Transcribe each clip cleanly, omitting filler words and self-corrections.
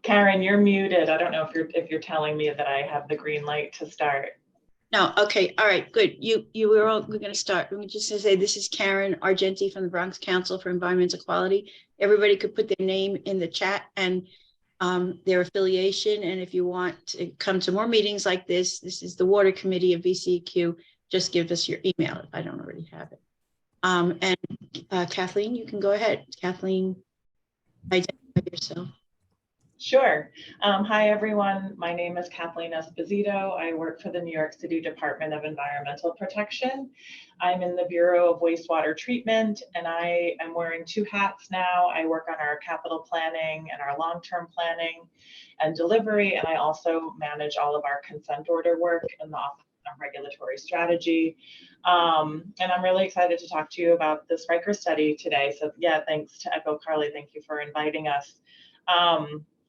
Karen, you're muted. I don't know if you're telling me that I have the green light to start. No, okay, all right, good. We're going to start. Let me just say this is Karen Argenti from the Bronx Council for Environmental Equality. Everybody could put their name in the chat and their affiliation. And if you want to come to more meetings like this is the Water Committee of VCQ. Just give us your email if I don't already have it. And Kathleen, you can go ahead. Kathleen, identify yourself. Sure. Hi, everyone. My name is Kathleen Esposito. I work for the New York City Department of Environmental Protection. I'm in the Bureau of Wastewater Treatment, and I am wearing two hats now. I work on our capital planning and our long-term planning and delivery, and I also manage all of our consent order work in the Office of Regulatory Strategy. And I'm really excited to talk to you about this Rikers study today. So yeah, thanks to Echo Carly. Thank you for inviting us.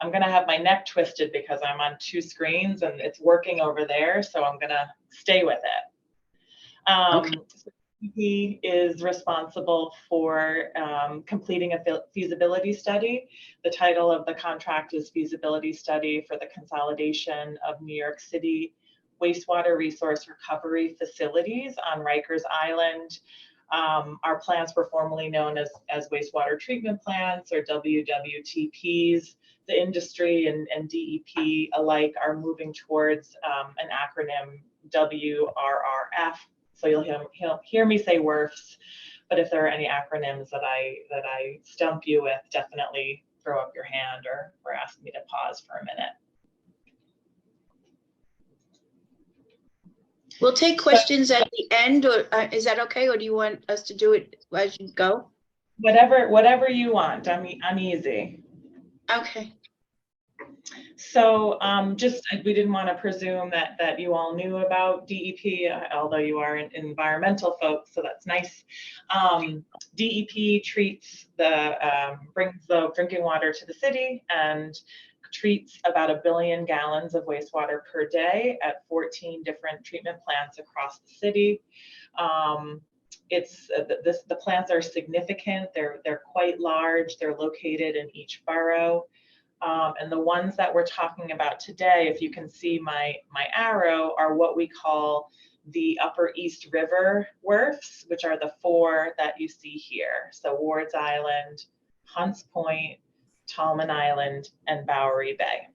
I'm going to have my neck twisted because I'm on two screens and it's working over there. So I'm going to stay with it. Okay. So he is responsible for completing a feasibility study. The title of the contract is Feasibility Study for the Consolidation of New York City Wastewater Resource Recovery Facilities on Rikers Island. Our plants were formerly known as wastewater treatment plants, or WWTPs. The industry and DEP alike are moving towards an acronym WRRF. So you'll hear me say WRFs, but if there are any acronyms that I stump you with, definitely throw up your hand or ask me to pause for a minute. We'll take questions at the end, or is that okay? Or do you want us to do it as you go? Whatever you want. I'm easy. Okay. So we didn't want to presume that you all knew about DEP, although you are environmental folks, so that's nice. DEP treats brings the drinking water to the city and treats about 1 billion gallons of wastewater per day at 14 different treatment plants across the city. The plants are significant. They're quite large. They're located in each borough. And the ones that we're talking about today, if you can see my arrow, are what we call the Upper East River WRFs, which are the 4 that you see here. So Wards Island, Hunts Point, Tallman Island, and Bowery Bay.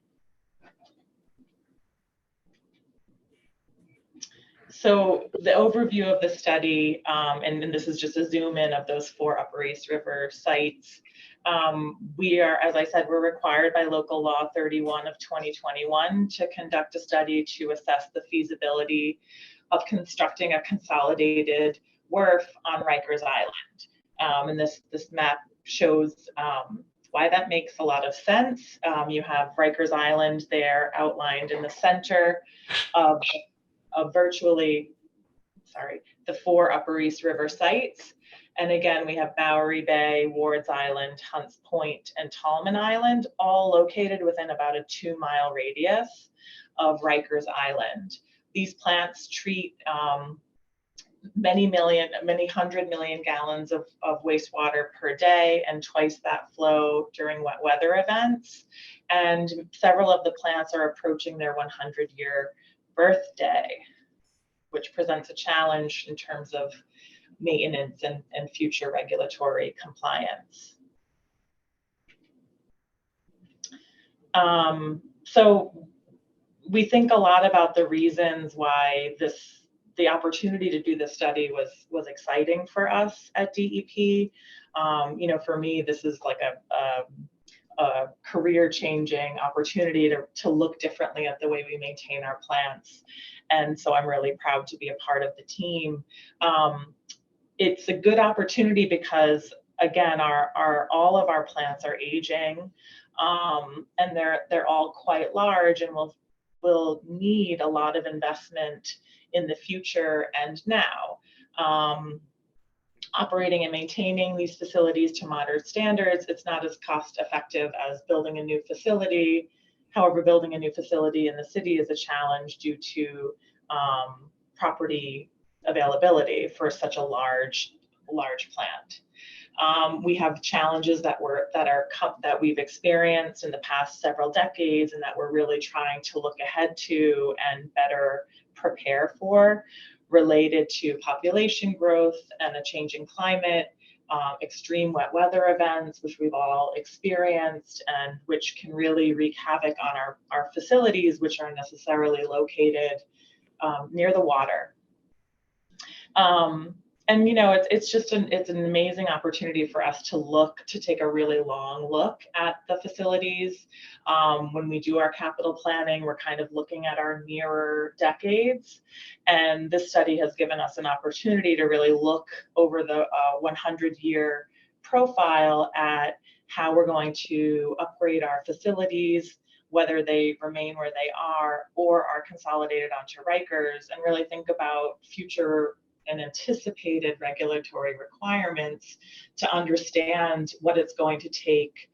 So the overview of the study, and this is just a zoom in of those 4 Upper East River sites. We are, as I said, we're required by local law 31 of 2021 to conduct a study to assess the feasibility of constructing a consolidated WRF on Rikers Island. And this map shows why that makes a lot of sense. You have Rikers Island there outlined in the center of virtually, the 4 Upper East River sites. And again, we have Bowery Bay, Wards Island, Hunts Point, and Tallman Island, all located within about a 2-mile radius of Rikers Island. These plants treat many 100 million gallons of wastewater per day, and twice that flow during wet weather events. And several of the plants are approaching their 100-year birthday, which presents a challenge in terms of maintenance and future regulatory compliance. So we think a lot about the reasons why the opportunity to do this study was exciting for us at DEP. For me, this is like a career-changing opportunity to look differently at the way we maintain our plants. And so I'm really proud to be a part of the team. It's a good opportunity because, again, all of our plants are aging, and they're all quite large, and will need a lot of investment in the future and now. Operating and maintaining these facilities to modern standards, it's not as cost effective as building a new facility. However, building a new facility in the city is a challenge due to property availability for such a large plant. We have challenges that we've experienced in the past several decades and that we're really trying to look ahead to and better prepare for, related to population growth and a changing climate, extreme wet weather events, which we've all experienced and which can really wreak havoc on our facilities, which are necessarily located near the water. And it's an amazing opportunity for us to take a really long look at the facilities. When we do our capital planning, we're kind of looking at our nearer decades. And this study has given us an opportunity to really look over the 100-year profile at how we're going to upgrade our facilities, whether they remain where they are or are consolidated onto Rikers, and really think about future and anticipated regulatory requirements to understand what it's going to take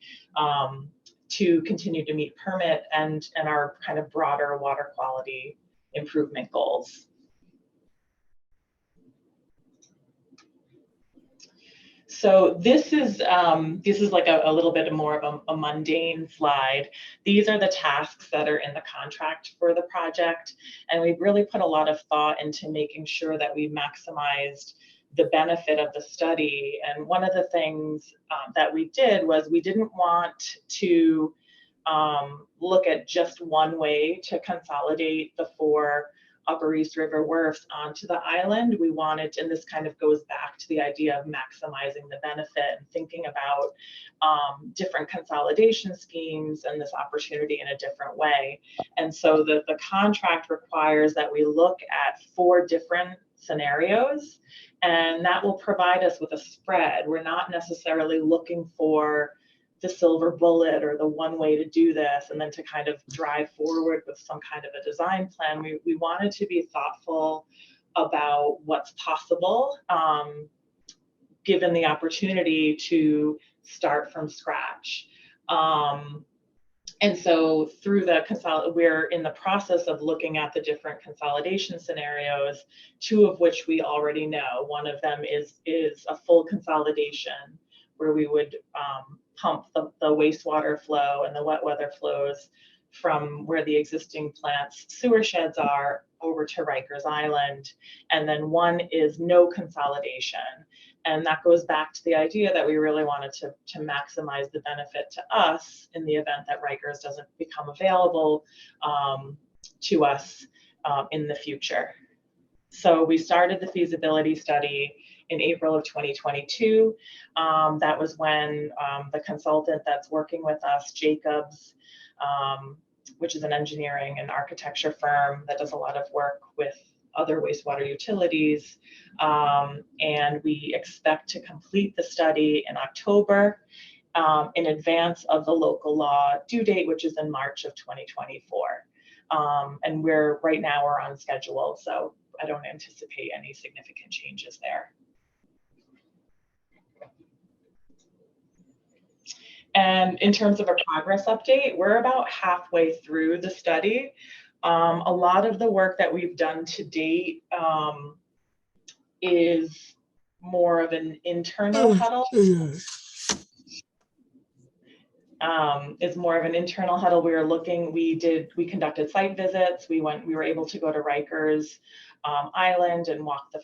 to continue to meet permit and our kind of broader water quality improvement goals. So this is like a little bit more of a mundane slide. These are the tasks that are in the contract for the project, and we've really put a lot of thought into making sure that we maximized the benefit of the study. And one of the things that we did was we didn't want to look at just one way to consolidate the 4 Upper East River WRFs onto the island. We wanted, and this kind of goes back to the idea of maximizing the benefit and thinking about different consolidation schemes and this opportunity in a different way. And so the contract requires that we look at 4 different scenarios, and that will provide us with a spread. We're not necessarily looking for the silver bullet or the one way to do this and then to kind of drive forward with some kind of a design plan. We wanted to be thoughtful about what's possible, given the opportunity to start from scratch. And so through we're in the process of looking at the different consolidation scenarios, 2 of which we already know. One of them is a full consolidation, where we would pump the wastewater flow and the wet weather flows from where the existing plant's sewer sheds are over to Rikers Island. And then one is no consolidation. And that goes back to the idea that we really wanted to maximize the benefit to us in the event that Rikers doesn't become available to us in the future. So we started the feasibility study in April of 2022. That was when the consultant that's working with us, Jacobs, which is an engineering and architecture firm that does a lot of work with other wastewater utilities. And we expect to complete the study in October in advance of the local law due date, which is in March of 2024. And right now we're on schedule, so I don't anticipate any significant changes there. And in terms of a progress update, we're about halfway through the study. A lot of the work that we've done to date is more of an internal huddle. We conducted site visits. We were able to go to Rikers Island and walk the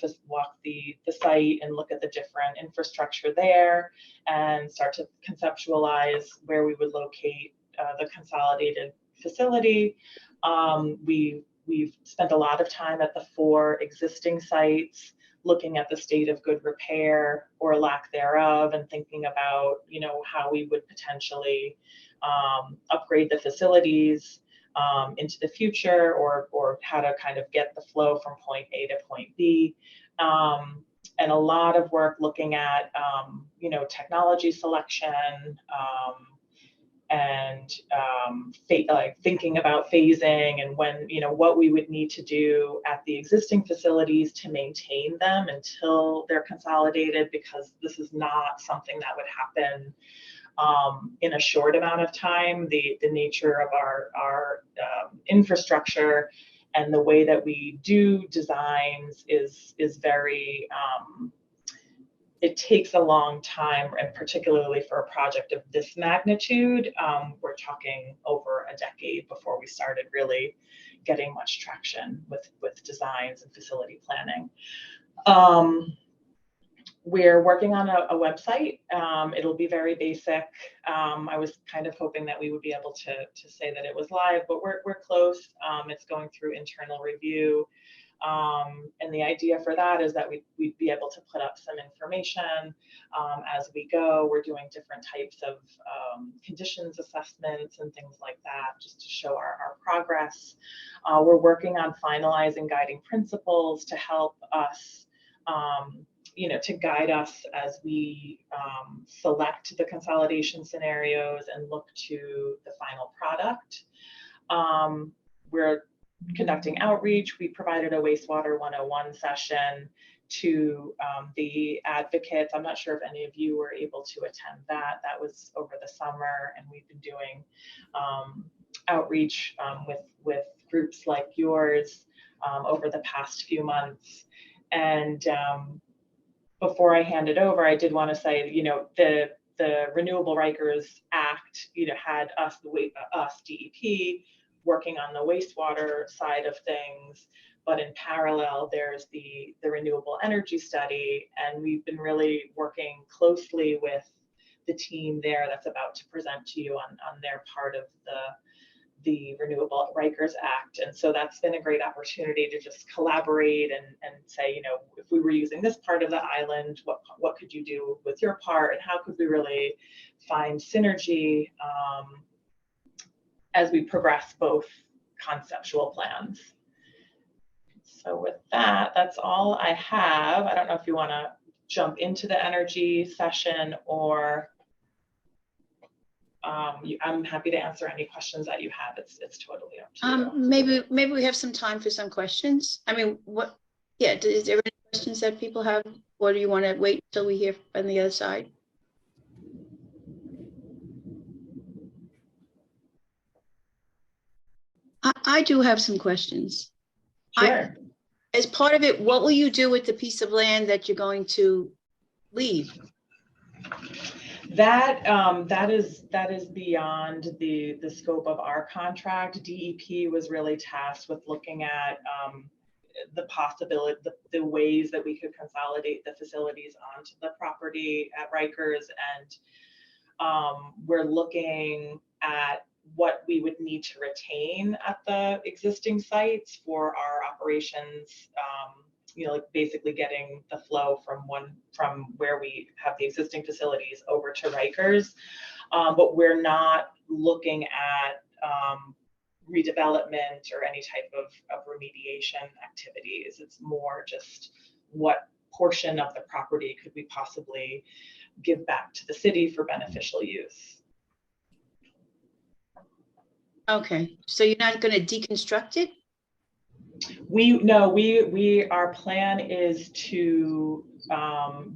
site and look at the different infrastructure there and start to conceptualize where we would locate the consolidated facility. We've spent a lot of time at the 4 existing sites, looking at the state of good repair or lack thereof, and thinking about, how we would potentially upgrade the facilities into the future, or how to kind of get the flow from point A to point B. And a lot of work looking at, technology selection, and thinking about phasing and when, what we would need to do at the existing facilities to maintain them until they're consolidated, because this is not something that would happen in a short amount of time. The nature of our infrastructure and the way that we do designs is very it takes a long time, and particularly for a project of this magnitude, we're talking over a decade before we started really getting much traction with designs and facility planning. We're working on a website. It'll be very basic. I was kind of hoping that we would be able to say that it was live, but we're close. It's going through internal review. And the idea for that is that we'd be able to put up some information as we go. We're doing different types of conditions assessments and things like that, just to show our progress. We're working on finalizing guiding principles to help us, to guide us as we select the consolidation scenarios and look to the final product. We're conducting outreach. We provided a wastewater 101 session to the advocates. I'm not sure if any of you were able to attend that. That was over the summer, and we've been doing outreach with groups like yours over the past few months. And before I hand it over, I did want to say, the Renewable Rikers Act, had us DEP working on the wastewater side of things, but in parallel, there's the Renewable Energy Study, and we've been really working closely with the team there that's about to present to you on their part of the Renewable Rikers Act. And so that's been a great opportunity to just collaborate and say, if we were using this part of the island, what could you do with your part, and how could we really find synergy as we progress both conceptual plans. So with that, that's all I have. I don't know if you want to jump into the energy session, or I'm happy to answer any questions that you have. It's totally up to you. Maybe we have some time for some questions. I mean, is there any questions that people have, or do you want to wait until we hear from the other side? I do have some questions. Sure. As part of it, what will you do with the piece of land that you're going to leave? That is beyond the scope of our contract. DEP was really tasked with looking at the possibility, the ways that we could consolidate the facilities onto the property at Rikers, and we're looking at what we would need to retain at the existing sites for our operations, like basically getting the flow from where we have the existing facilities over to Rikers. But we're not looking at redevelopment or any type of remediation activities. It's more just what portion of the property could we possibly give back to the city for beneficial use. Okay, so you're not going to deconstruct it? Our plan is to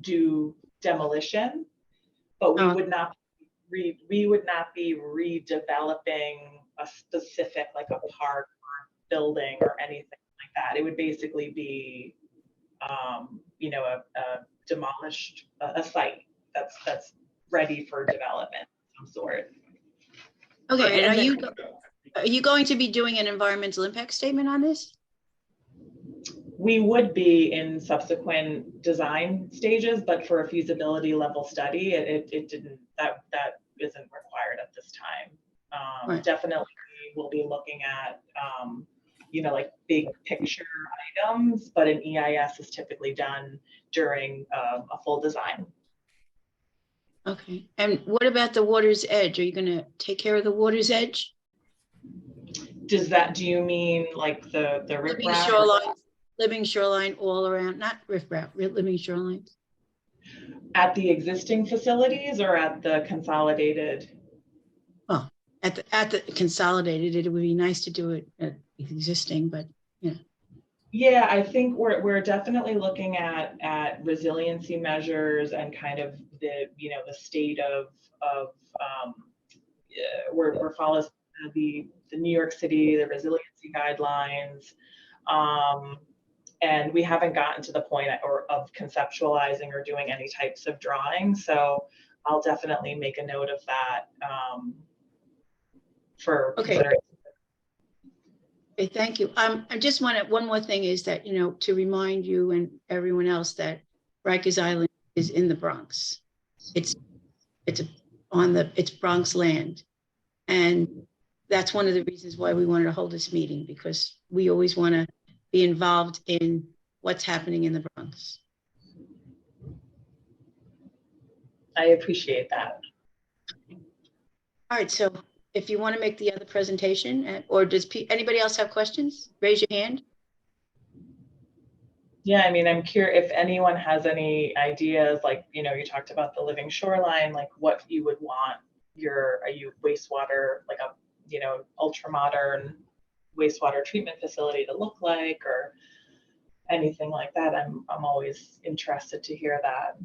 do demolition, but we would not be redeveloping a specific, like a park or building or anything like that. It would basically be a demolished site that's ready for development of some sort. Okay, and are you going to be doing an environmental impact statement on this? We would be in subsequent design stages, but for a feasibility level study, that isn't required at this time. Right. Definitely, we'll be looking at like big picture items, but an EIS is typically done during a full design. Okay, and what about the water's edge? Are you going to take care of the water's edge? Do you mean like the riprap? Living shoreline all around, not riprap, living shorelines. At the existing facilities or at the consolidated? Oh, at the consolidated, it would be nice to do it at existing, but yeah. Yeah, I think we're definitely looking at resiliency measures and kind of the state of we're following the New York City, the resiliency guidelines. And we haven't gotten to the point of conceptualizing or doing any types of drawing. So I'll definitely make a note of that for consideration. Okay, thank you. I just want one more thing is that, to remind you and everyone else that Rikers Island is in the Bronx. It's Bronx land. And that's one of the reasons why we wanted to hold this meeting, because we always want to be involved in what's happening in the Bronx. I appreciate that. All right, so if you want to make the other presentation, or does anybody else have questions? Raise your hand. Yeah, I mean, I'm curious if anyone has any ideas, like, you talked about the living shoreline, like what you would want your wastewater, like a, ultra modern wastewater treatment facility to look like, or anything like that. I'm always interested to hear that.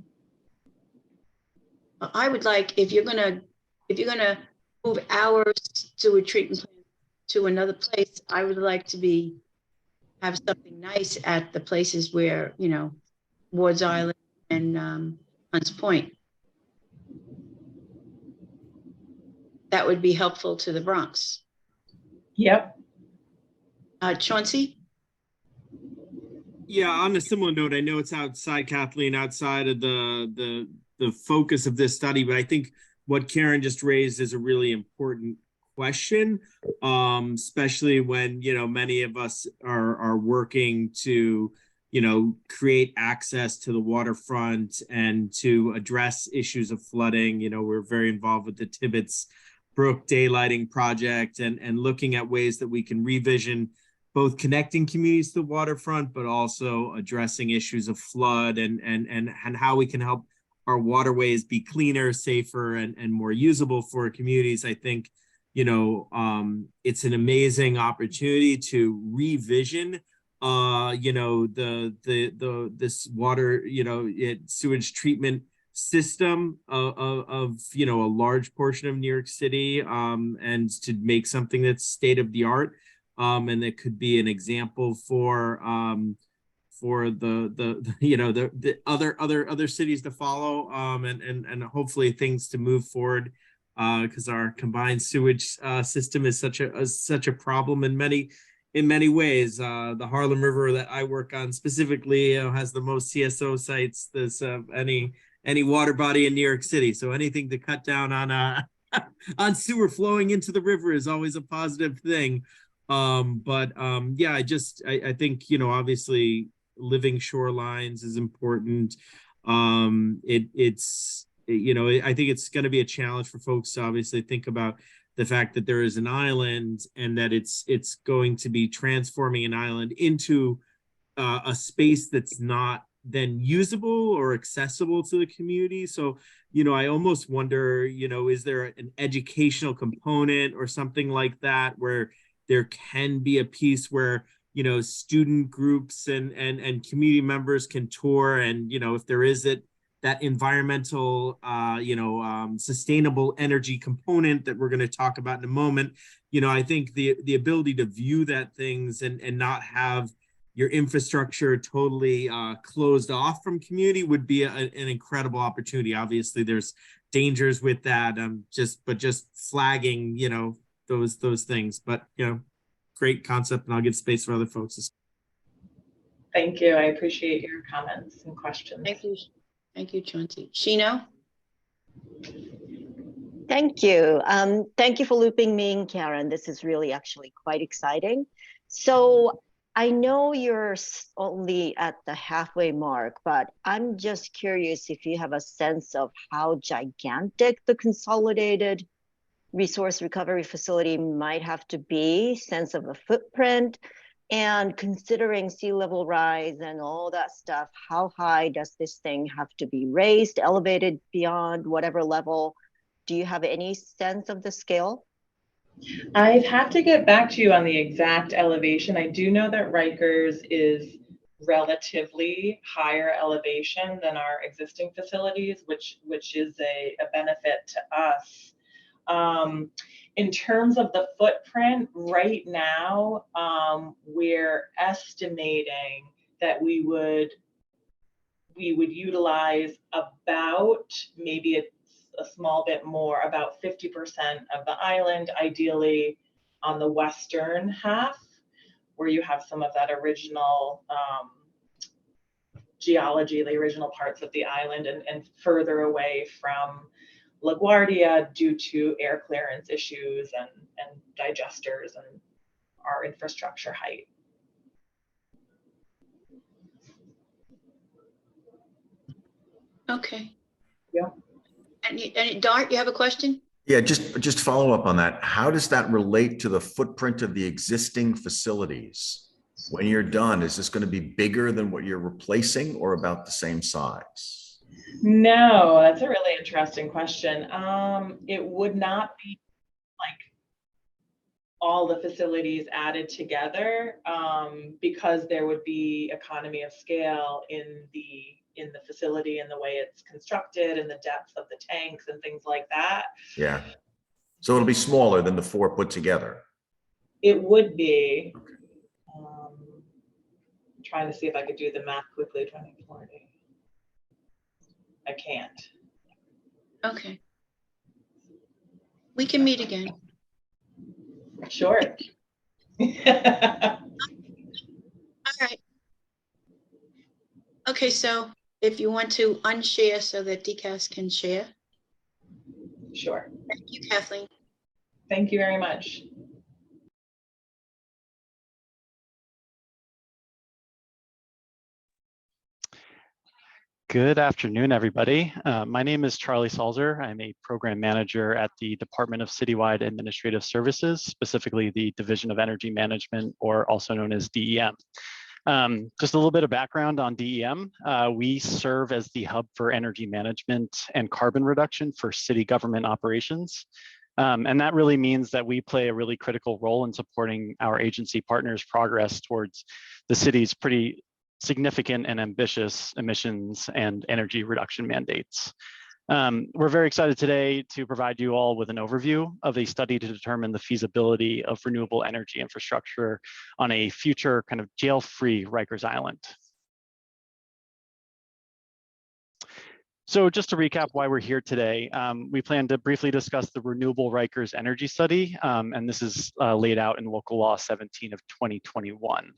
I would like, if you're gonna move hours to a treatment plant to another place, I would like to have something nice at the places where, Ward's Island and Hunts Point. That would be helpful to the Bronx. Yep. Chauncey? Yeah, on a similar note, I know it's outside, Kathleen, outside of the focus of this study, but I think what Karen just raised is a really important question, especially when, many of us are working to, create access to the waterfront and to address issues of flooding. We're very involved with the Tibbetts Brook daylighting project and looking at ways that we can revision both connecting communities to the waterfront, but also addressing issues of flood and how we can help our waterways be cleaner, safer, and more usable for communities. I think, it's an amazing opportunity to revision, this water, sewage treatment system of a large portion of New York City, and to make something that's state of the art, and that could be an example for the other cities to follow, and hopefully things to move forward, because our combined sewage system is such a problem in many ways. The Harlem River that I work on specifically has the most CSO sites that's any water body in New York City. So anything to cut down on on sewer flowing into the river is always a positive thing. Yeah, I think, obviously living shorelines is important. I think it's going to be a challenge for folks to obviously think about the fact that there is an island and that it's going to be transforming an island into a space that's not then usable or accessible to the community. So, I almost wonder, is there an educational component or something like that where there can be a piece where, student groups and community members can tour, and, if there is that environmental, sustainable energy component that we're going to talk about in a moment, I think the ability to view that things and not have your infrastructure totally closed off from community would be an incredible opportunity. Obviously, there's dangers with that. Just flagging, those things. But great concept, and I'll give space for other folks. Thank you. I appreciate your comments and questions. Thank you, Chauncey. Shino? Thank you. Thank you for looping me in, Karen. This is really actually quite exciting. So I know you're only at the halfway mark, but I'm just curious if you have a sense of how gigantic the consolidated resource recovery facility might have to be, sense of a footprint, and considering sea level rise and all that stuff, how high does this thing have to be raised, elevated beyond whatever level? Do you have any sense of the scale? I'd have to get back to you on the exact elevation. I do know that Rikers is relatively higher elevation than our existing facilities, which is a benefit to us. In terms of the footprint, right now, we're estimating that we would utilize about, maybe it's a small bit more, about 50% of the island, ideally on the western half, where you have some of that original geology, the original parts of the island, and further away from LaGuardia due to air clearance issues and digesters and our infrastructure height. Okay. Yeah. And Dart, you have a question? Yeah, just follow up on that. How does that relate to the footprint of the existing facilities? When you're done, is this going to be bigger than what you're replacing or about the same size? No, that's a really interesting question. It would not be like all the facilities added together, because there would be economy of scale in the facility and the way it's constructed and the depth of the tanks and things like that. Yeah. So it'll be smaller than the 4 put together. It would be. I'm trying to see if I could do the math quickly. 2040. I can't. Okay. We can meet again. Sure. All right. Okay, so if you want to unshare so that DCAS can share. Sure. Thank you, Kathleen. Thank you very much. Good afternoon, everybody. My name is Charlie Salzer. I'm a program manager at the Department of Citywide Administrative Services, specifically the Division of Energy Management, or also known as DEM. Just a little bit of background on DEM. We serve as the hub for energy management and carbon reduction for city government operations. And that really means that we play a really critical role in supporting our agency partners' progress towards the city's pretty significant and ambitious emissions and energy reduction mandates. We're very excited today to provide you all with an overview of a study to determine the feasibility of renewable energy infrastructure on a future kind of jail-free Rikers Island. So just to recap why we're here today, we plan to briefly discuss the Renewable Rikers Energy Study, and this is laid out in Local Law 17 of 2021.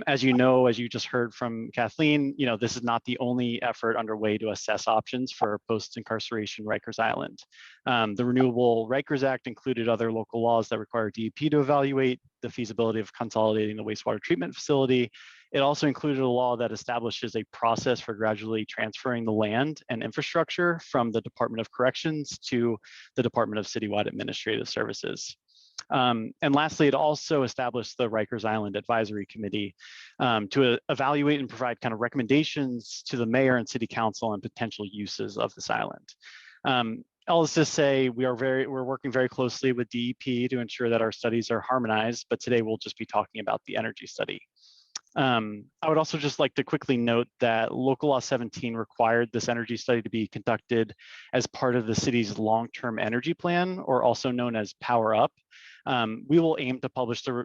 As you know, as you just heard from Kathleen, this is not the only effort underway to assess options for post-incarceration Rikers Island. The Renewable Rikers Act included other local laws that require DEP to evaluate the feasibility of consolidating the wastewater treatment facility. It also included a law that establishes a process for gradually transferring the land and infrastructure from the Department of Corrections to the Department of Citywide Administrative Services. And lastly, it also established the Rikers Island Advisory Committee to evaluate and provide kind of recommendations to the mayor and city council on potential uses of this island. I'll just say we're working very closely with DEP to ensure that our studies are harmonized, but today we'll just be talking about the energy study. I would also just like to quickly note that Local Law 17 required this energy study to be conducted as part of the city's long-term energy plan, or also known as Power Up. We will aim to publish the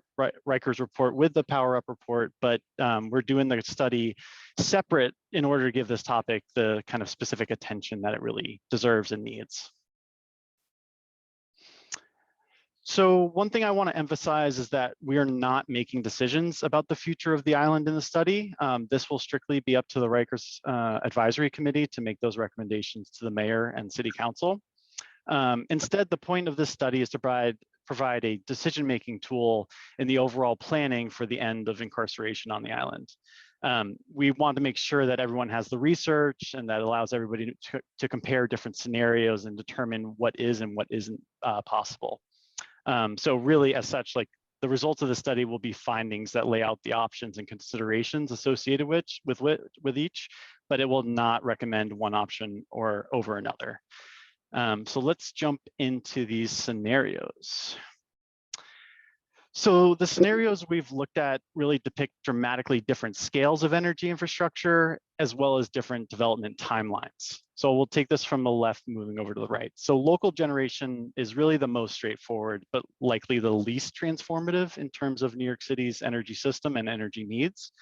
Rikers report with the Power Up report, but we're doing the study separate in order to give this topic the kind of specific attention that it really deserves and needs. So one thing I want to emphasize is that we are not making decisions about the future of the island in the study. This will strictly be up to the Rikers Advisory Committee to make those recommendations to the mayor and city council. Instead, the point of this study is to provide a decision-making tool in the overall planning for the end of incarceration on the island. We want to make sure that everyone has the research and that allows everybody to compare different scenarios and determine what is and what isn't possible. So really, as such, like the results of the study will be findings that lay out the options and considerations associated with each, but it will not recommend one option or over another. So let's jump into these scenarios. So the scenarios we've looked at really depict dramatically different scales of energy infrastructure, as well as different development timelines. So we'll take this from the left, moving over to the right. So local generation is really the most straightforward, but likely the least transformative in terms of New York City's energy system and energy needs.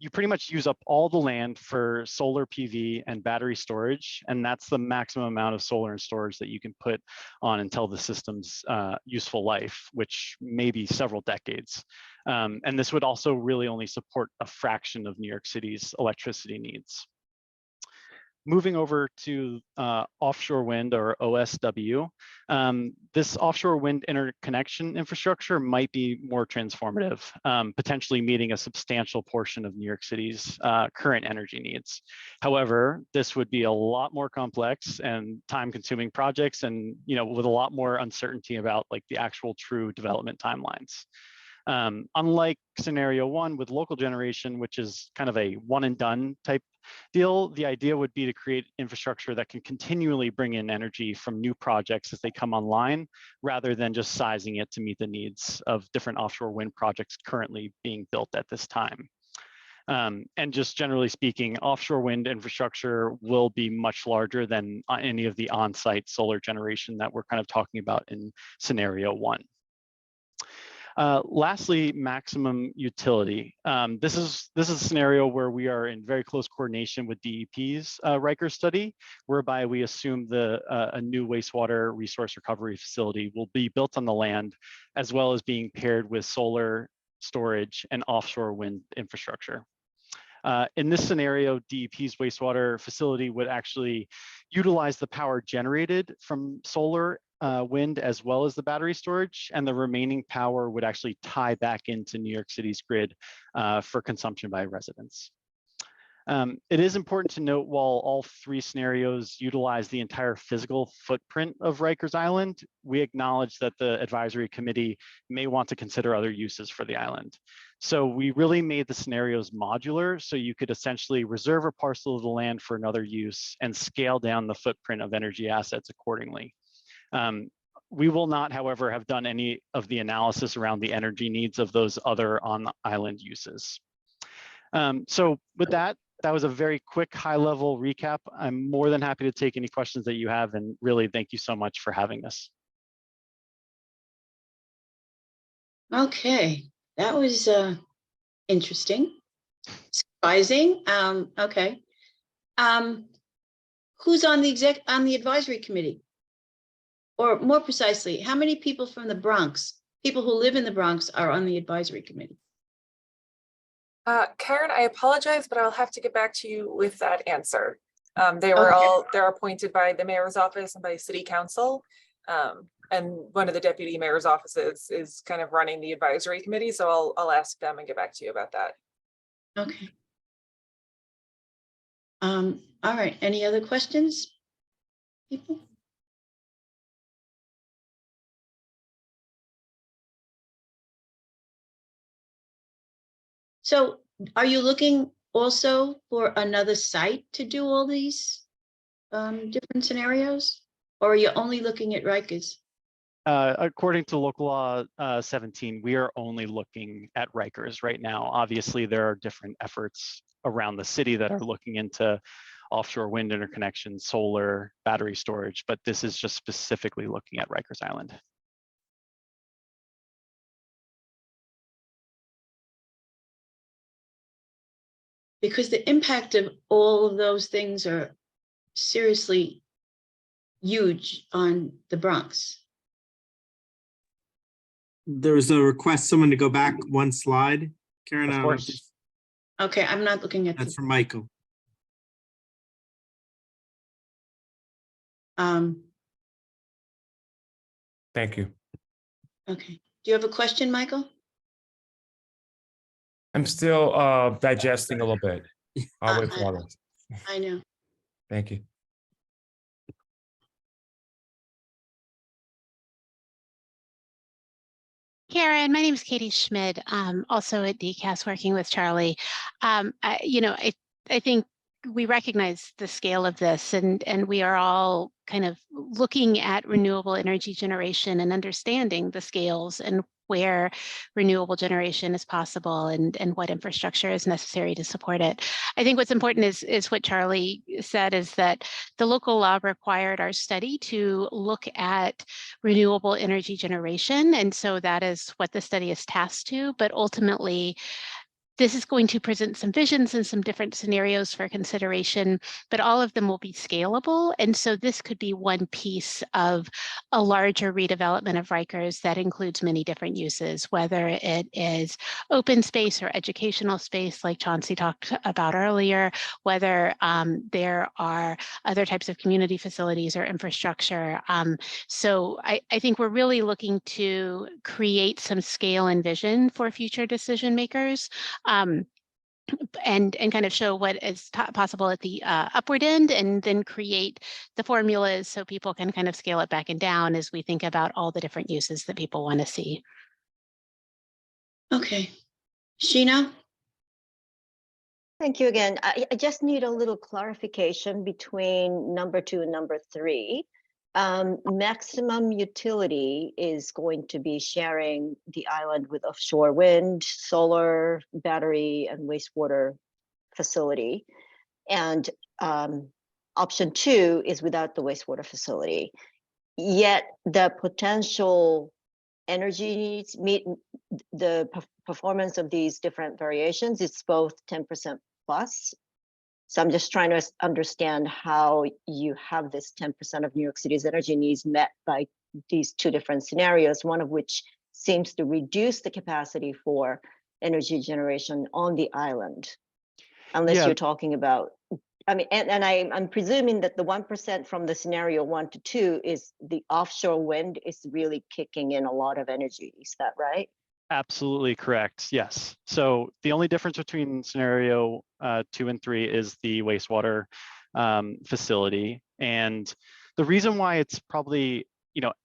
you pretty much use up all the land for solar PV and battery storage, and that's the maximum amount of solar and storage that you can put on until the system's useful life, which may be several decades. And this would also really only support a fraction of New York City's electricity needs. Moving over to offshore wind, or OSW, this offshore wind interconnection infrastructure might be more transformative, potentially meeting a substantial portion of New York City's current energy needs. However, this would be a lot more complex and time-consuming projects, and with a lot more uncertainty about like the actual true development timelines. Unlike scenario one with local generation, which is kind of a one and done type deal, the idea would be to create infrastructure that can continually bring in energy from new projects as they come online, rather than just sizing it to meet the needs of different offshore wind projects currently being built at this time. And just generally speaking, offshore wind infrastructure will be much larger than any of the on-site solar generation that we're kind of talking about in scenario one. Lastly, maximum utility. This is a scenario where we are in very close coordination with DEP's Rikers study, whereby we assume a new wastewater resource recovery facility will be built on the land, as well as being paired with solar storage and offshore wind infrastructure. In this scenario, DEP's wastewater facility would actually utilize the power generated from solar, wind, as well as the battery storage, and the remaining power would actually tie back into New York City's grid for consumption by residents. It is important to note, while all three scenarios utilize the entire physical footprint of Rikers Island, we acknowledge that the advisory committee may want to consider other uses for the island. So we really made the scenarios modular, so you could essentially reserve a parcel of the land for another use and scale down the footprint of energy assets accordingly. We will not, however, have done any of the analysis around the energy needs of those other on-island uses. So with that was a very quick high-level recap. I'm more than happy to take any questions that you have, and really thank you so much for having us. Okay, that was interesting, surprising. Okay, who's on the advisory committee? Or more precisely, how many people from the Bronx, people who live in the Bronx, are on the advisory committee? Karen, I apologize, but I'll have to get back to you with that answer. They're appointed by the mayor's office and by city council. And one of the deputy mayor's offices is kind of running the advisory committee. So I'll ask them and get back to you about that. Okay. All right, any other questions, people? So are you looking also for another site to do all these different scenarios? Or are you only looking at Rikers? According to local law 17, we are only looking at Rikers right now. Obviously, there are different efforts around the city that are looking into offshore wind interconnection, solar, battery storage, but this is just specifically looking at Rikers Island. Because the impact of all of those things are seriously huge on the Bronx. There's a request, someone to go back one slide. Karen, Of course. Okay, I'm not looking at That's from Michael. Thank you. Okay, do you have a question, Michael? I'm still digesting a little bit. I'll wait for others. I know. Thank you. Karen, my name is Katie Schmid, also at DCAS, working with Charlie. I think we recognize the scale of this, and we are all kind of looking at renewable energy generation and understanding the scales and where renewable generation is possible and what infrastructure is necessary to support it. I think what's important is what Charlie said, is that the local law required our study to look at renewable energy generation. And so that is what the study is tasked to, but ultimately this is going to present some visions and some different scenarios for consideration, but all of them will be scalable. And so this could be one piece of a larger redevelopment of Rikers that includes many different uses, whether it is open space or educational space, like Chauncey talked about earlier, whether there are other types of community facilities or infrastructure. So I think we're really looking to create some scale and vision for future decision makers. And kind of show what is possible at the upward end, and then create the formulas so people can kind of scale it back and down as we think about all the different uses that people want to see. Okay. Sheena? Thank you again. I just need a little clarification between number 2 and number 3. Maximum utility is going to be sharing the island with offshore wind, solar, battery, and wastewater facility. And option 2 is without the wastewater facility. Yet the potential energy needs meet the performance of these different variations. It's both 10% plus. So I'm just trying to understand how you have this 10% of New York City's energy needs met by these 2 different scenarios, one of which seems to reduce the capacity for energy generation on the island, unless you're talking about, I mean, and I'm presuming that the 1% from the scenario 1 to 2 is the offshore wind is really kicking in a lot of energy. Is that right? Absolutely correct. Yes. So the only difference between scenario 2 and 3 is the wastewater facility. And the reason why it's probably,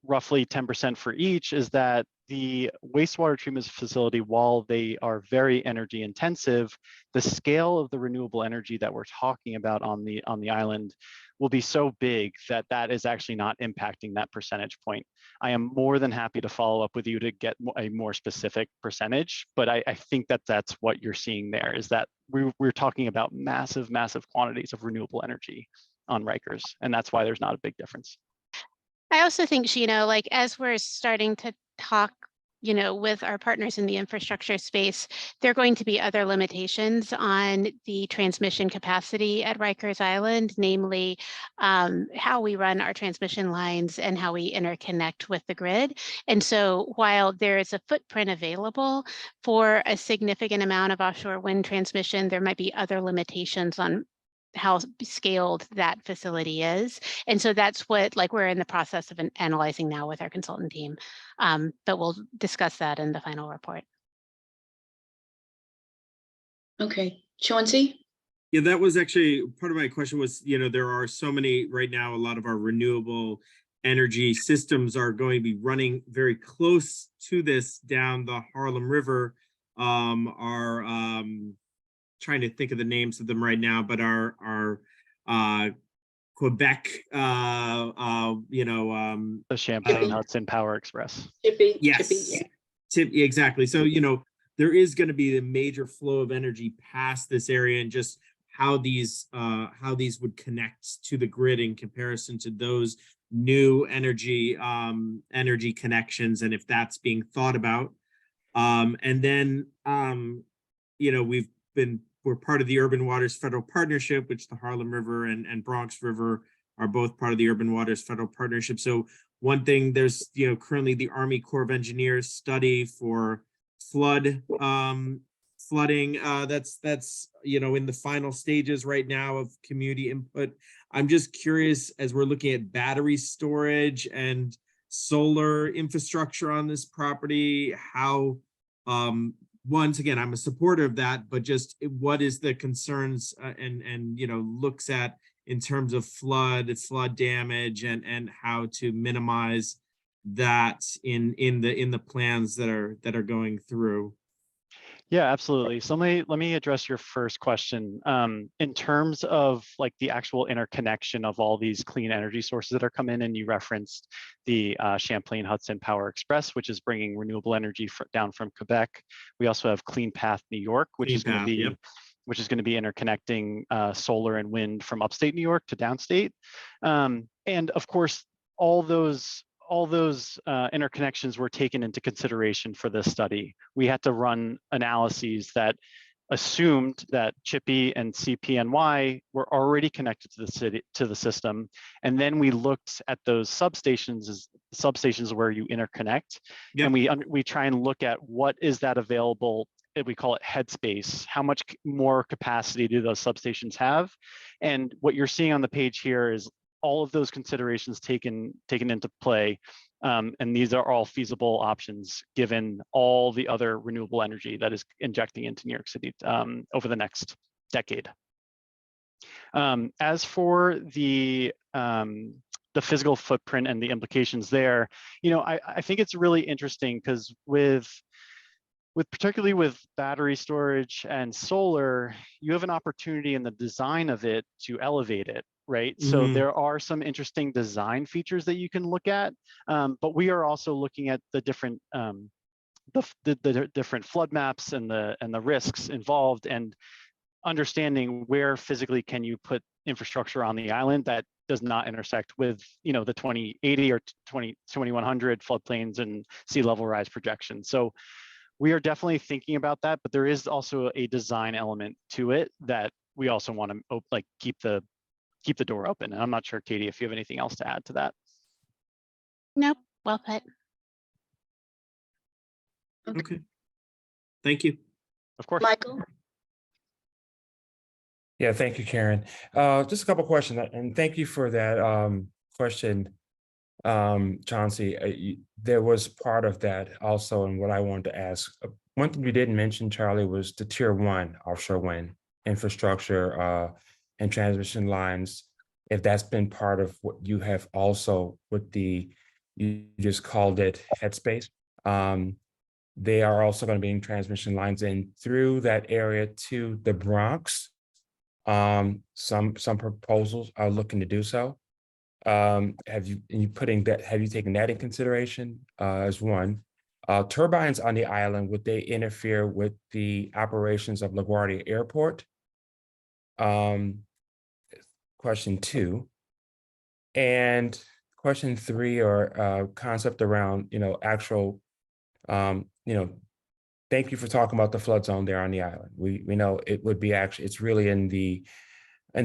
roughly 10% for each is that the wastewater treatment facility, while they are very energy intensive, the scale of the renewable energy that we're talking about on the island will be so big that that is actually not impacting that percentage point. I am more than happy to follow up with you to get a more specific percentage, but I think that that's what you're seeing there, is that we're talking about massive, massive quantities of renewable energy on Rikers, and that's why there's not a big difference. I also think, Sheena, like as we're starting to talk, with our partners in the infrastructure space, there are going to be other limitations on the transmission capacity at Rikers Island, namely how we run our transmission lines and how we interconnect with the grid. And so while there is a footprint available for a significant amount of offshore wind transmission, there might be other limitations on how scaled that facility is. And so that's what we're in the process of analyzing now with our consultant team. But we'll discuss that in the final report. Okay, Chauncey? Yeah, that was actually part of my question was, there are so many right now, a lot of our renewable energy systems are going to be running very close to this down the Harlem River. Trying to think of the names of them right now, but our Quebec, The Champlain Hudson Power Express. yes, exactly. So, there is going to be a major flow of energy past this area, and just how these would connect to the grid in comparison to those new energy connections, and if that's being thought about. And then, we're part of the Urban Waters Federal Partnership, which the Harlem River and Bronx River are both part of the Urban Waters Federal Partnership. So one thing, there's, currently the Army Corps of Engineers study for flooding. That's in the final stages right now of community input. I'm just curious, as we're looking at battery storage and solar infrastructure on this property, how, once again, I'm a supporter of that, but just what is the concerns and looks at in terms of flood damage and how to minimize that in the plans that are going through. Yeah, absolutely. So let me address your first question. In terms of the actual interconnection of all these clean energy sources that are coming in, and you referenced the Champlain Hudson Power Express, which is bringing renewable energy down from Quebec. We also have Clean Path New York, which is going to be interconnecting solar and wind from upstate New York to downstate. And of course, all those interconnections were taken into consideration for this study. We had to run analyses that assumed that Chippy and CPNY were already connected to the city, to the system. And then we looked at those substations as substations where you interconnect. Yep. And we try and look at what is that available, we call it headspace. How much more capacity do those substations have? And what you're seeing on the page here is all of those considerations taken into play. And these are all feasible options given all the other renewable energy that is injecting into New York City over the next decade. As for the physical footprint and the implications there, I think it's really interesting because particularly with battery storage and solar, you have an opportunity in the design of it to elevate it, right? So there are some interesting design features that you can look at, but we are also looking at the different the different flood maps and the risks involved, and understanding where physically can you put infrastructure on the island that does not intersect with the 2080 or 2100 floodplains and sea level rise projections. So we are definitely thinking about that, but there is also a design element to it that we also want to keep the door open. And I'm not sure, Katie, if you have anything else to add to that. Nope, well put. Okay. Thank you. Of course. Michael? Yeah, thank you, Karen. Just a couple of questions, and thank you for that question, Chauncey. There was part of that also, and what I wanted to ask. One thing you didn't mention, Charlie, was the Tier 1 offshore wind infrastructure and transmission lines. If that's been part of what you have also with you just called it headspace. They are also going to be in transmission lines in through that area to the Bronx. Some proposals are looking to do so. Have you taken that in consideration as one? Turbines on the island, would they interfere with the operations of LaGuardia Airport? Question 2. And question 3, or concept around, actual, thank you for talking about the flood zone there on the island. We know it would be it's really in the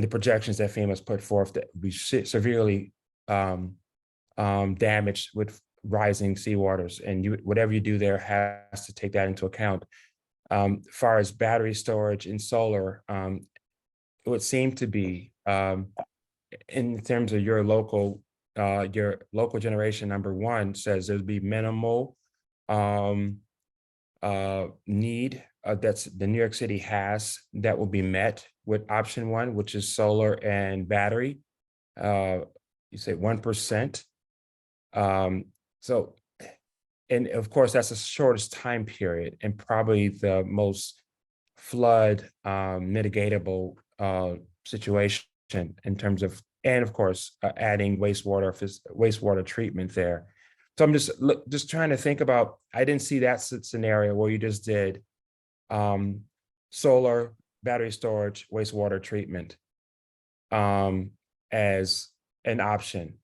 projections that FEMA's put forth that we severely damaged with rising seawaters, and whatever you do there has to take that into account. As far as battery storage and solar, it would seem to be in terms of your local generation, number 1 says there'd be minimal need that's the New York City has that will be met with option 1, which is solar and battery. You say 1%. So, and of course, that's the shortest time period and probably the most flood mitigatable situation in terms of, and of course, adding wastewater treatment there. So I'm just trying to think about, I didn't see that scenario where you just did solar, battery storage, wastewater treatment as an option.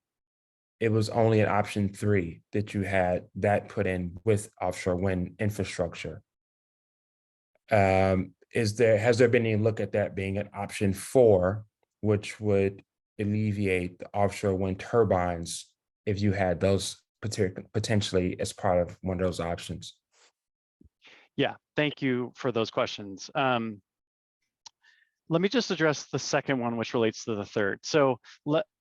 It was only an option 3 that you had that put in with offshore wind infrastructure. Has there been any look at that being an option 4, which would alleviate the offshore wind turbines if you had those potentially as part of one of those options? Yeah, thank you for those questions. Let me just address the second one, which relates to the third. So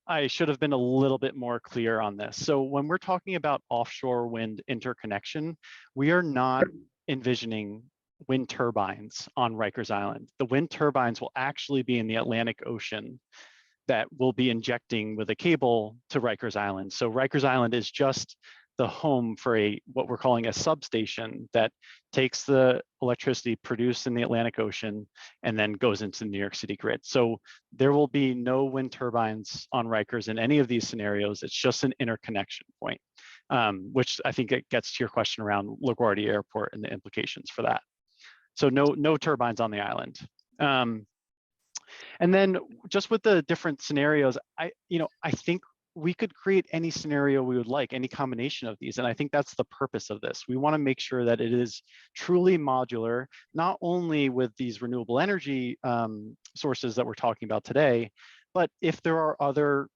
I should have been a little bit more clear on this. So when we're talking about offshore wind interconnection, we are not envisioning wind turbines on Rikers Island. The wind turbines will actually be in the Atlantic Ocean that will be injecting with a cable to Rikers Island. So Rikers Island is just the home for what we're calling a substation that takes the electricity produced in the Atlantic Ocean and then goes into the New York City grid. So there will be no wind turbines on Rikers in any of these scenarios. It's just an interconnection point, which I think it gets to your question around LaGuardia Airport and the implications for that. So no turbines on the island. And then just with the different scenarios, I think we could create any scenario we would like, any combination of these. And I think that's the purpose of this. We want to make sure that it is truly modular, not only with these renewable energy sources that we're talking about today, but if there are other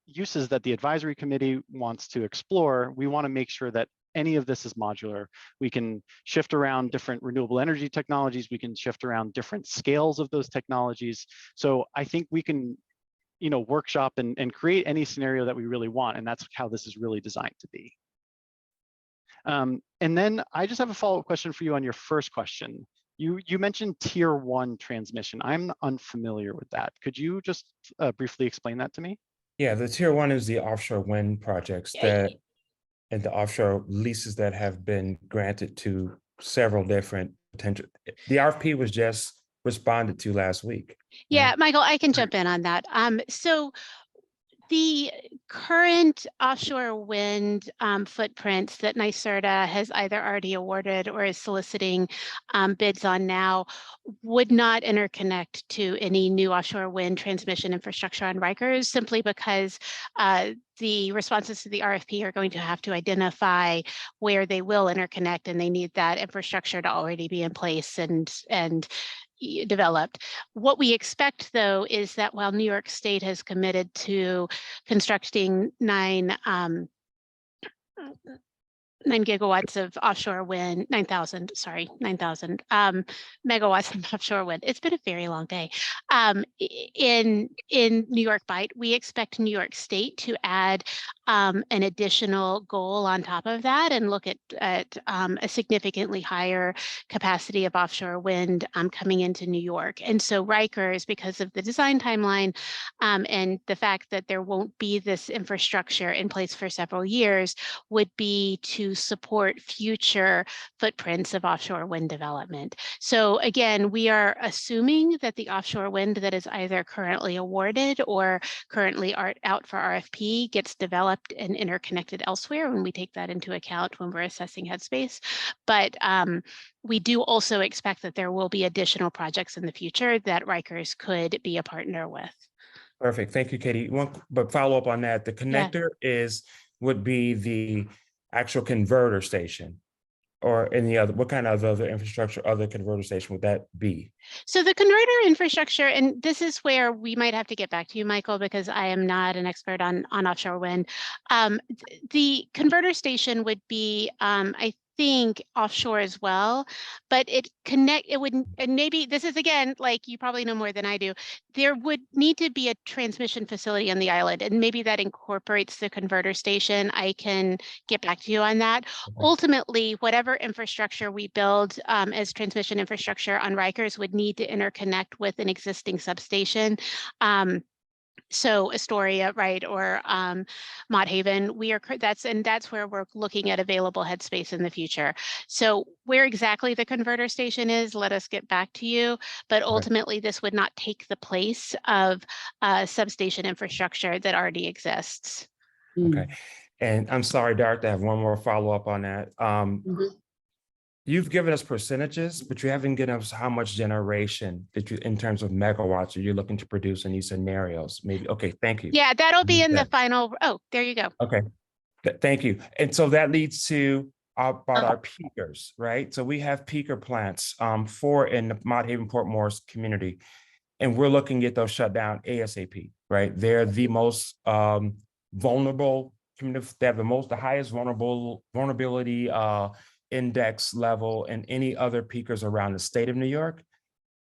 uses that the advisory committee wants to explore, we want to make sure that any of this is modular. We can shift around different renewable energy technologies. We can shift around different scales of those technologies. So I think we can, workshop and create any scenario that we really want. And that's how this is really designed to be. And then I just have a follow-up question for you on your first question. You mentioned tier 1 transmission. I'm unfamiliar with that. Could you just briefly explain that to me? Yeah, the tier 1 is the offshore wind projects that, and the offshore leases that have been granted to several different potential. The RFP was just responded to last week. Yeah, right? Michael, I can jump in on that. So the current offshore wind footprints that NYSERDA has either already awarded or is soliciting bids on now would not interconnect to any new offshore wind transmission infrastructure on Rikers, simply because the responses to the RFP are going to have to identify where they will interconnect, and they need that infrastructure to already be in place and developed. What we expect, though, is that while New York State has committed to constructing 9 gigawatts of offshore wind, 9,000 megawatts of offshore wind. It's been a very long day. In New York Bight, we expect New York State to add an additional goal on top of that and look at a significantly higher capacity of offshore wind coming into New York. And so Rikers, because of the design timeline and the fact that there won't be this infrastructure in place for several years, would be to support future footprints of offshore wind development. So again, we are assuming that the offshore wind that is either currently awarded or currently out for RFP gets developed and interconnected elsewhere, when we take that into account when we're assessing headspace. But we do also expect that there will be additional projects in the future that Rikers could be a partner with. Perfect. Thank you, Katie. But follow up on that. The connector would be the actual converter station, or any other, what kind of other infrastructure, other converter station would that be? So the converter infrastructure, and this is where we might have to get back to you, Michael, because I am not an expert on offshore wind. The converter station would be, I think, offshore as well, but it would, and maybe this is, again, like, you probably know more than I do, there would need to be a transmission facility on the island, and maybe that incorporates the converter station. I can get back to you on that. Okay. Ultimately, whatever infrastructure we build as transmission infrastructure on Rikers would need to interconnect with an existing substation. So Astoria, right, or Mott Haven, that's where we're looking at available headspace in the future. So where exactly the converter station is, let us get back to you. But ultimately, this would not take the place of substation infrastructure that already exists. Okay, and I'm sorry, Dart, I have one more follow up on that. You've given us percentages, but you haven't given us how much generation that you, in terms of megawatts, are you looking to produce in these scenarios? Maybe. Okay, thank you. Yeah, that'll be in the final. Oh, there you go. Okay, thank you. And so that leads to about our peakers, right? So we have peaker plants in the Mott Haven Port Morris community, and we're looking to get those shut down ASAP, right? They're the most vulnerable community. They have the highest vulnerability index level and any other peakers around the state of New York.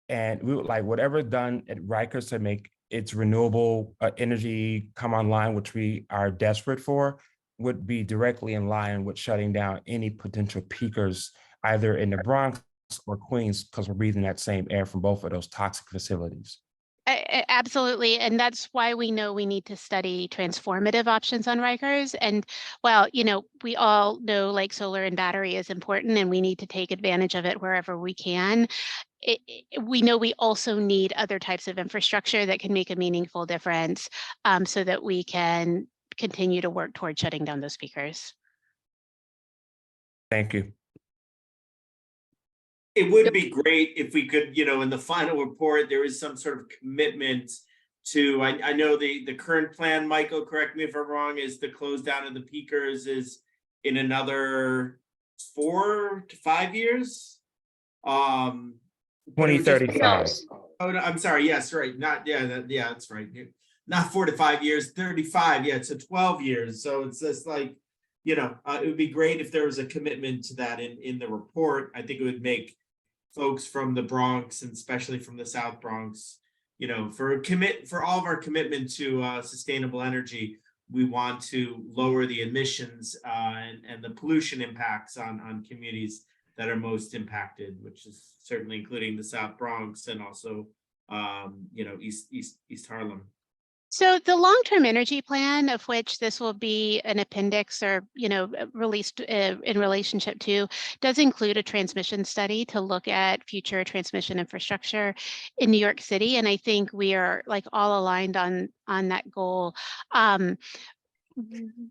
And we would like whatever done at Rikers to make its renewable energy come online, which we are desperate for, would be directly in line with shutting down any potential peakers either in the Bronx or Queens, because we're breathing that same air from both of those toxic facilities. Absolutely. And that's why we know we need to study transformative options on Rikers. And well, we all know like solar and battery is important, and we need to take advantage of it wherever we can. We know we also need other types of infrastructure that can make a meaningful difference so that we can continue to work toward shutting down those peakers. Thank you. It would be great if we could, in the final report, there is some sort of commitment to, I know the current plan, Michael, correct me if I'm wrong, is the close down of the peakers is in another 4 to 5 years. But it would just- 2035. Oh, no, I'm sorry. Yes, right. Not, yeah, that's right. Not 4 to 5 years, 35. Yeah, it's 12 years. So it's just like, it would be great if there was a commitment to that in the report. I think it would make folks from the Bronx and especially from the South Bronx, for all of our commitment to sustainable energy, we want to lower the emissions and the pollution impacts on communities that are most impacted, which is certainly including the South Bronx and also, East Harlem. So the long-term energy plan, of which this will be an appendix or, released in relationship to, does include a transmission study to look at future transmission infrastructure in New York City. And I think we are like all aligned on that goal.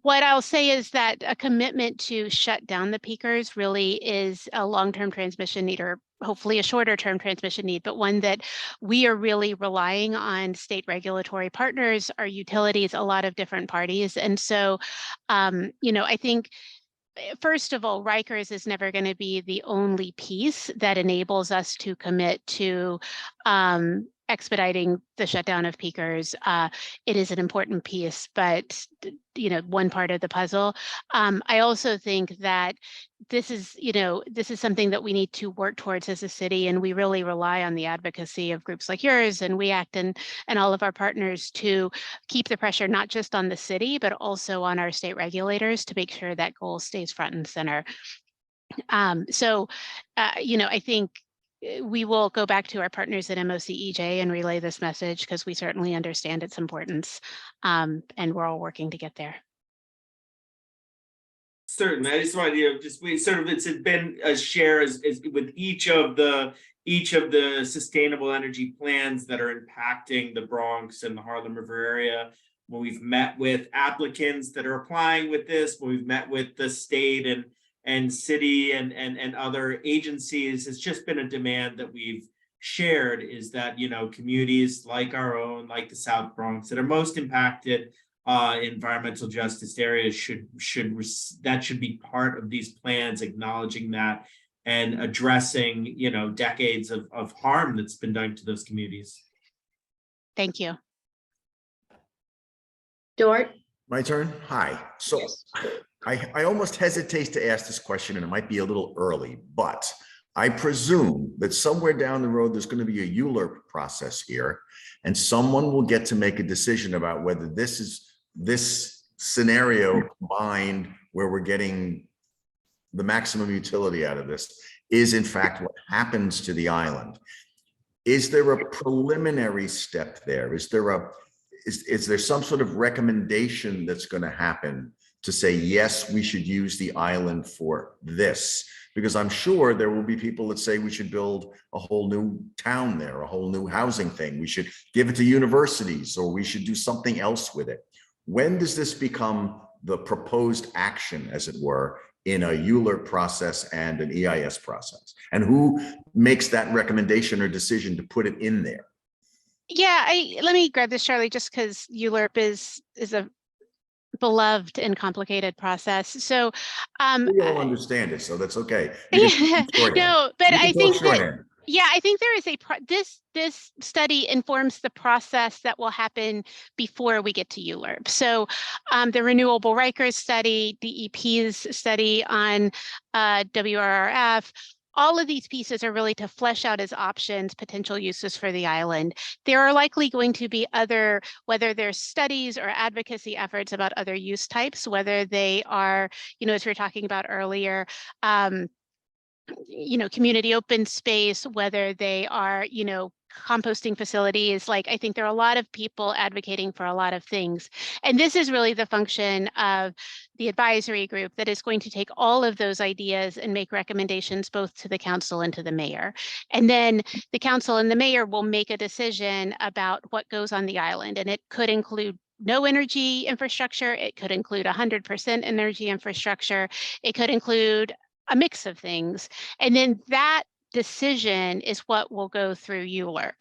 What I'll say is that a commitment to shut down the peakers really is a long-term transmission need, or hopefully a shorter term transmission need, but one that we are really relying on state regulatory partners, our utilities, a lot of different parties. And so, I think, first of all, Rikers is never going to be the only piece that enables us to commit to expediting the shutdown of peakers. It is an important piece, but one part of the puzzle. I also think that this is something that we need to work towards as a city, and we really rely on the advocacy of groups like yours and We Act and all of our partners to keep the pressure not just on the city, but also on our state regulators to make sure that goal stays front and center. I think we will go back to our partners at MOCEJ and relay this message because we certainly understand its importance, and we're all working to get there. Certainly, I just wanted to it's been a share as with each of the sustainable energy plans that are impacting the Bronx and the Harlem River area. When we've met with applicants that are applying with this, when we've met with the state and city and other agencies, it's just been a demand that we've shared, is that communities like our own, like the South Bronx, that are most impacted, environmental justice areas should be part of these plans, acknowledging that and addressing decades of harm that's been done to those communities. Thank you. Dort? My turn. Hi. So I almost hesitate to ask this question, and it might be a little early, but I presume that somewhere down the road, there's going to be a ULURP process here, and someone will get to make a decision about whether this scenario combined, where we're getting the maximum utility out of this, is in fact what happens to the island. Is there a preliminary step there? Is there some sort of recommendation that's going to happen to say, yes, we should use the island for this? Because I'm sure there will be people that say we should build a whole new town there, a whole new housing thing. We should give it to universities, or we should do something else with it. When does this become the proposed action, as it were, in a ULURP process and an EIS process? And who makes that recommendation or decision to put it in there? Yeah, let me grab this, Charlie, just because ULURP is a beloved and complicated process. So we all understand it, so that's okay. No, but I think shorthand. Yeah, I think there is this study informs the process that will happen before we get to ULURP. So the Renewable Rikers study, DEP's study on WRRF, all of these pieces are really to flesh out as options, potential uses for the island. There are likely going to be other, whether there's studies or advocacy efforts about other use types, whether they are, as we were talking about earlier, community open space, whether they are, composting facilities. Like, I think there are a lot of people advocating for a lot of things. And this is really the function of the advisory group that is going to take all of those ideas and make recommendations both to the council and to the mayor. And then the council and the mayor will make a decision about what goes on the island. And it could include no energy infrastructure. It could include 100% energy infrastructure. It could include a mix of things. And then that decision is what will go through ULURP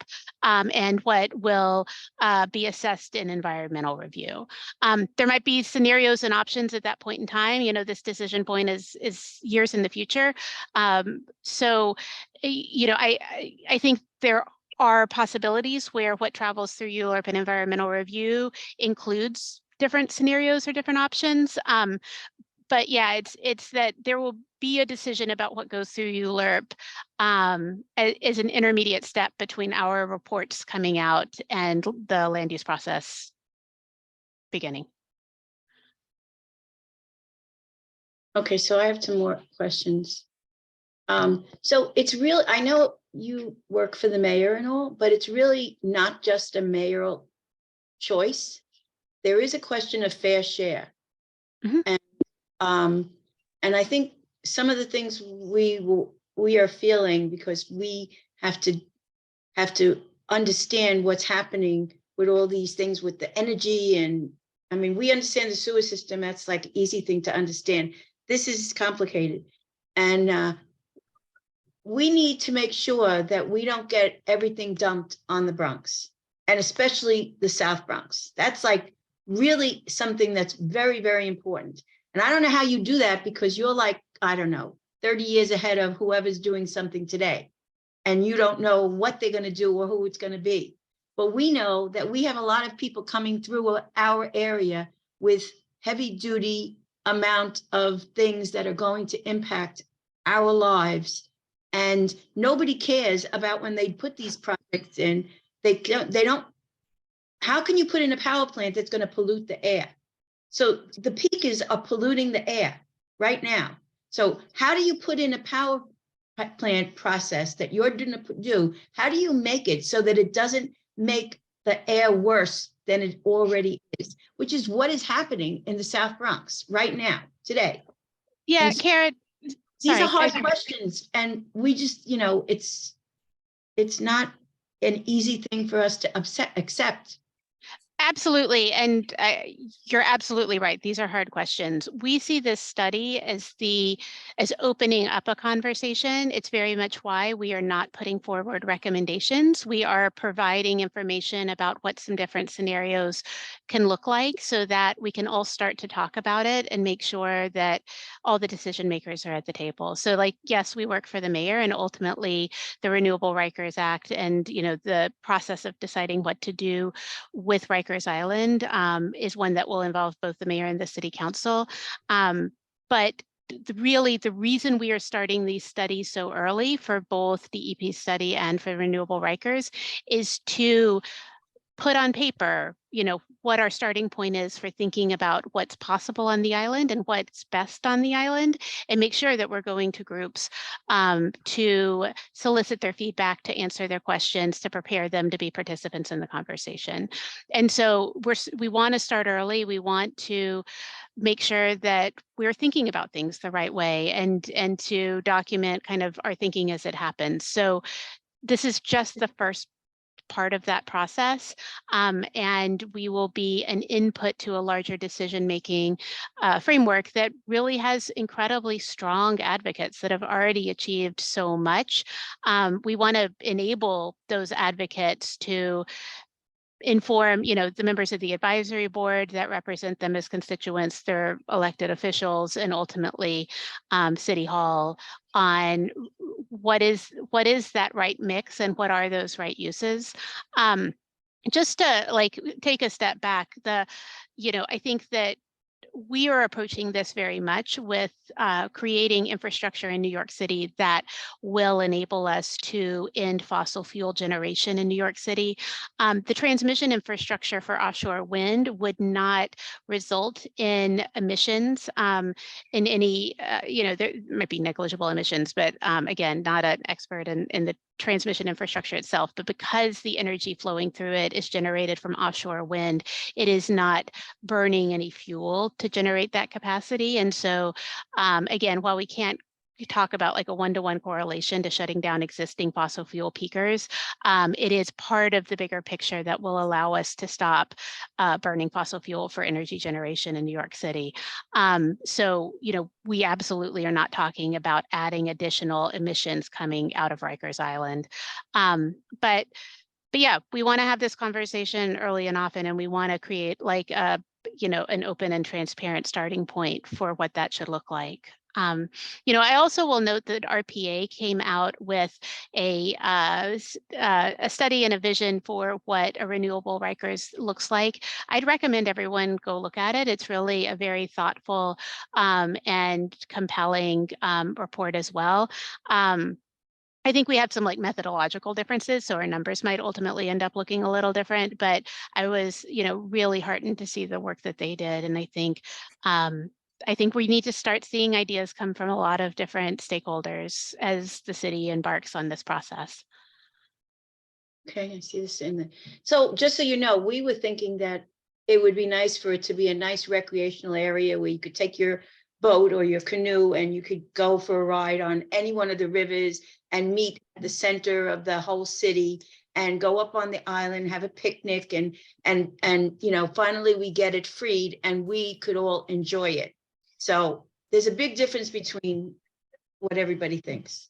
and what will be assessed in environmental review. There might be scenarios and options at that point in time. You know, this decision point is years in the future. So, you know, I think there are possibilities where what travels through ULURP and environmental review includes different scenarios or different options. But yeah, it's that there will be a decision about what goes through ULURP as an intermediate step between our reports coming out and the land use process beginning. Okay, so I have some more questions. So it's really, I know you work for the mayor and all, but it's really not just a mayoral choice. There is a question of fair share. Mhm. And I think some of the things we are feeling, because we have to understand what's happening with all these things with the energy. And I mean, we understand the sewer system. That's like an easy thing to understand. This is complicated. And we need to make sure that we don't get everything dumped on the Bronx, and especially the South Bronx. That's like really something that's very, very important. And I don't know how you do that, because you're like, I don't know, 30 years ahead of whoever's doing something today. And you don't know what they're going to do or who it's going to be. But we know that we have a lot of people coming through our area with heavy duty amount of things that are going to impact our lives. And nobody cares about when they put these projects in. They don't. How can you put in a power plant that's going to pollute the air? So the peakers are polluting the air right now. So how do you put in a power plant process that you're going to do? How do you make it so that it doesn't make the air worse than it already is, which is what is happening in the South Bronx right now, today? Yeah, And so Karen, these sorry. are hard questions, and we just, you know, it's not an easy thing for us to accept. Absolutely. And you're absolutely right. These are hard questions. We see this study as opening up a conversation. It's very much why we are not putting forward recommendations. We are providing information about what some different scenarios can look like, so that we can all start to talk about it and make sure that all the decision makers are at the table. So, like, yes, we work for the mayor, and ultimately the Renewable Rikers Act and, you know, the process of deciding what to do with Rikers Island is one that will involve both the mayor and the city council. But really, the reason we are starting these studies so early for both the EP study and for Renewable Rikers is to put on paper, you know, what our starting point is for thinking about what's possible on the island and what's best on the island, and make sure that we're going to groups to solicit their feedback, to answer their questions, to prepare them to be participants in the conversation. And so we want to start early. We want to make sure that we're thinking about things the right way, and to document kind of our thinking as it happens. So this is just the first part of that process, and we will be an input to a larger decision-making framework that really has incredibly strong advocates that have already achieved so much. We want to enable those advocates to inform, you know, the members of the advisory board that represent them as constituents, their elected officials, and ultimately City Hall, on what is that right mix and what are those right uses. Just to like take a step back, I think that we are approaching this very much with creating infrastructure in New York City that will enable us to end fossil fuel generation in New York City. The transmission infrastructure for offshore wind would not result in emissions in any, there might be negligible emissions, but again, not an expert in the transmission infrastructure itself, but because the energy flowing through it is generated from offshore wind, it is not burning any fuel to generate that capacity. And so again, while we can't talk about like a one-to-one correlation to shutting down existing fossil fuel peakers. It is part of the bigger picture that will allow us to stop burning fossil fuel for energy generation in New York City. So, you know, we absolutely are not talking about adding additional emissions coming out of Rikers Island. But yeah, we want to have this conversation early and often, and we want to create like a, you know, an open and transparent starting point for what that should look like. You know, I also will note that RPA came out with a study and a vision for what a renewable Rikers looks like. I'd recommend everyone go look at it. It's really a very thoughtful and compelling report as well. I think we have some like methodological differences, so our numbers might ultimately end up looking a little different, but I was, you know, really heartened to see the work that they did. And I think we need to start seeing ideas come from a lot of different stakeholders as the city embarks on this process. Okay, I see this in the, so just so you know, we were thinking that it would be nice for it to be a nice recreational area where you could take your boat or your canoe and you could go for a ride on any one of the rivers and meet at the center of the whole city and go up on the island, have a picnic, and you know, finally we get it freed and we could all enjoy it. So there's a big difference between what everybody thinks.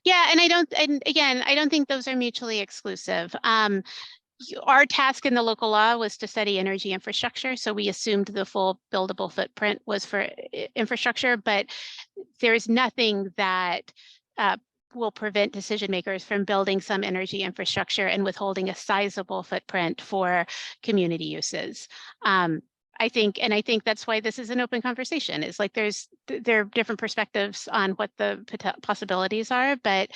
Yeah, and again, I don't think those are mutually exclusive. Our task in the local law was to study energy infrastructure, so we assumed the full buildable footprint was for infrastructure, but there is nothing that will prevent decision makers from building some energy infrastructure and withholding a sizable footprint for community uses. I think that's why this is an open conversation. It's like there are different perspectives on what the possibilities are, but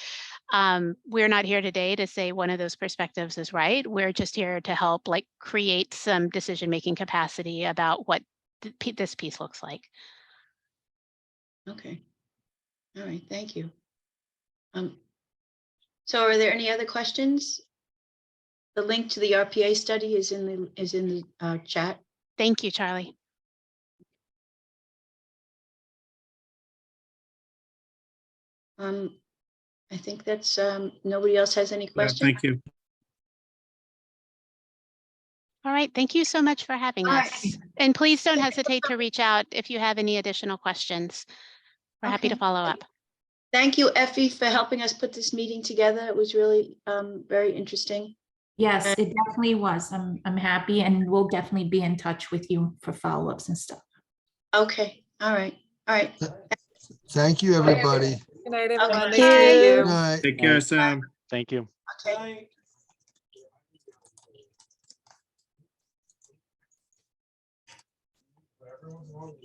we're not here today to say one of those perspectives is right. We're just here to help like create some decision-making capacity about what this piece looks like. Okay. All right, thank you. So are there any other questions? The link to the RPA study is in the chat. Thank you, Charlie. I think that's nobody else has any questions. Thank you. All right, thank you so much for having us. And please don't hesitate to reach out if you have any additional questions. We're happy to follow up. Thank you, Effie, for helping us put this meeting together. It was really very interesting. Yes, it definitely was. I'm happy, and we'll definitely be in touch with you for follow-ups and stuff. Okay. All right. All right. Thank you, everybody. Good night, everyone. Okay. Nice to meet you. Good night. Take care, Sam. Thank you. Okay. Everyone's